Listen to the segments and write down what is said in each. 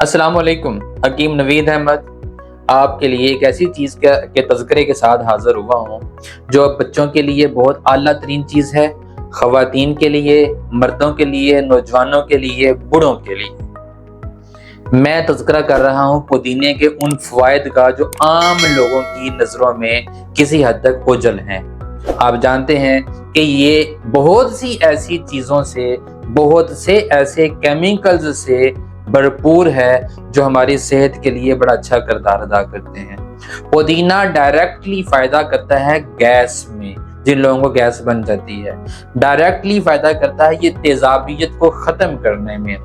अस्सलाम वालेकुम। हकीम नवीद अहमद आपके लिए एक ऐसी चीज़ के तज़किरे के साथ हाज़िर हुआ हूँ जो बच्चों के लिए बहुत आला तरीन चीज़ है, ख़वातीन के लिए, मर्दों के लिए, नौजवानों के लिए, बूढ़ों के लिए। मैं तज़किरा कर रहा हूँ पुदीने के उन फ़वाइद का जो आम लोगों की नज़रों में किसी हद तक ओझल हैं। आप जानते हैं कि ये बहुत सी ऐसी चीज़ों से, बहुत से ऐसे केमिकल्स से भरपूर है जो हमारी सेहत के लिए बड़ा अच्छा किरदार अदा करते हैं। पुदीना डायरेक्टली फायदा करता है गैस में, जिन लोगों को गैस बन जाती है, डायरेक्टली फायदा करता है ये तेजाबियत को खत्म करने में,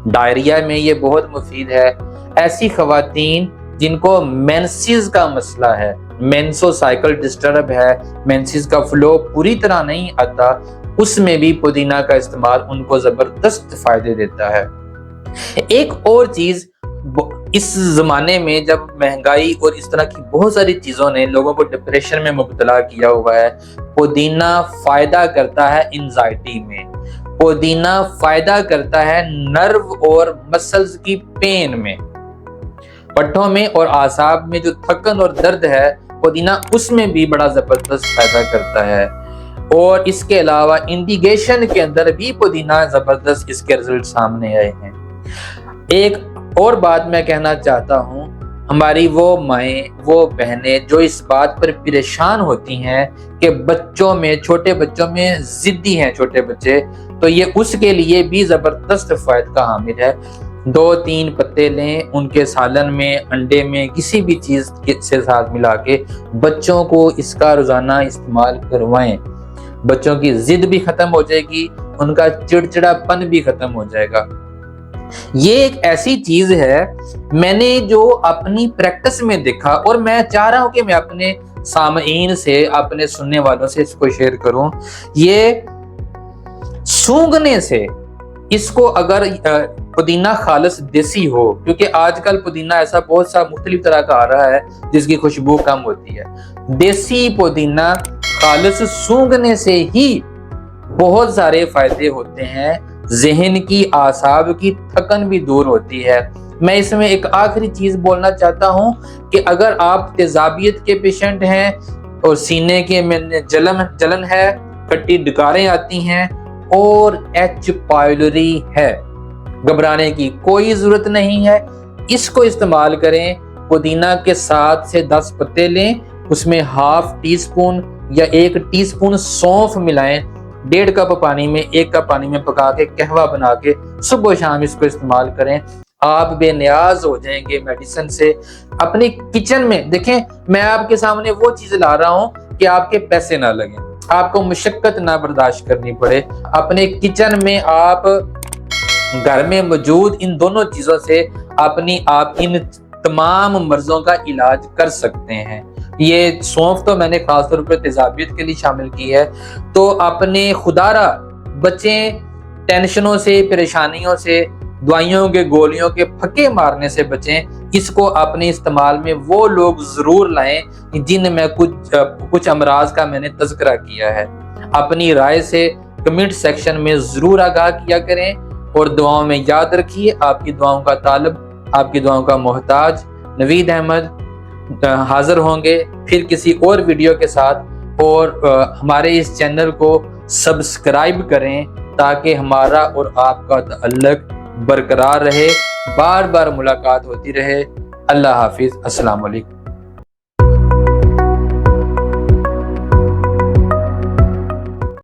डायरिया में ये बहुत मुफीद है। ऐसी खवातीन जिनको मेंसेस का मसला है, मेंसो साइकिल डिस्टर्ब है, मेंसेस का फ्लो पूरी तरह नहीं आता, उसमें भी पुदीना का इस्तेमाल उनको जबरदस्त फायदे देता है। एक और चीज, इस जमाने में जब महंगाई और इस तरह की बहुत सारी चीजों ने लोगों को डिप्रेशन में मुब्तला किया हुआ है, पुदीना फायदा करता है एंजाइटी में, पुदीना फायदा करता है नर्व और मसल्स की पेन में, पट्टों में और आसाब में जो थकन और दर्द है, पुदीना उसमें भी बड़ा जबरदस्त फायदा करता है। और इसके अलावा इंडिगेशन के अंदर भी पुदीना जबरदस्त इसके रिजल्ट सामने आए हैं। एक और बात मैं कहना चाहता हूँ, हमारी वो माएँ, वो बहनें जो इस बात पर परेशान होती हैं कि बच्चों में, छोटे बच्चों में जिद्दी हैं छोटे बच्चे, तो ये उसके लिए भी जबरदस्त फायदा का हामिल है। 2-3 पत्ते लें, उनके सालन में, अंडे में, किसी भी चीज से साथ मिला के बच्चों को इसका रोजाना इस्तेमाल करवाएं। बच्चों की जिद भी खत्म हो जाएगी, उनका चिड़चिड़ापन भी खत्म हो जाएगा। ये एक ऐसी चीज है मैंने जो अपनी प्रैक्टिस में देखा, और मैं चाह रहा हूं कि मैं अपने सामईन से, अपने सुनने वालों से इसको शेयर करूं। ये सूंघने से, इसको अगर पुदीना खालिस देसी हो, क्योंकि आजकल पुदीना ऐसा बहुत सा मुख्तलिफ तरह का आ रहा है जिसकी खुशबू कम होती है, देसी पुदीना खालिस सूंघने से ही बहुत सारे फायदे होते हैं। ज़हन की, आसाब की थकन भी दूर होती है। मैं इसमें एक आखिरी चीज बोलना चाहता हूं कि अगर आप तेजाबियत के पेशेंट हैं और सीने के में जलन है, खट्टी डकारें आती हैं और H पाइलोरी है, घबराने की कोई जरूरत नहीं है। इसको इस्तेमाल करें। पुदीना के 7 से 10 पत्ते लें, उसमें ½ टीस्पून या 1 टीस्पून सौंफ मिलाएं, 1.5 कप पानी में, 1 कप पानी में पका के कहवा बना के सुबह शाम इसको इस्तेमाल करें। आप बेनियाज हो जाएंगे मेडिसिन से। अपनी किचन में देखें, मैं आपके सामने वो चीज ला रहा हूं कि आपके पैसे ना लगे, आपको मुशक्कत ना बर्दाश्त करनी पड़े। अपने किचन में आप घर में मौजूद इन दोनों चीजों से आप इन तमाम मर्जों का इलाज कर सकते हैं। ये सौंफ तो मैंने खासतौर पर तेजाबियत के लिए शामिल की है। तो अपने खुदारा बचें, टेंशनों से, परेशानियों से, दवाइयों के, गोलियों के फके मारने से बचें। इसको अपने इस्तेमाल में वो लोग जरूर लाएं जिनमें कुछ अमराज का मैंने तज़किरा किया है। अपनी राय से कमेंट सेक्शन में जरूर आगाह किया करें, और दुआओं में याद रखिए, आपकी दुआओं का तालिब, आपकी दुआओं का मोहताज नवीद अहमद हाजिर होंगे फिर किसी और वीडियो के साथ। और हमारे इस चैनल को सब्सक्राइब करें ताकि हमारा और आपका ताल्लुक बरकरार रहे, बार बार मुलाकात होती रहे। अल्लाह हाफिज। अस्सलाम वालेकुम।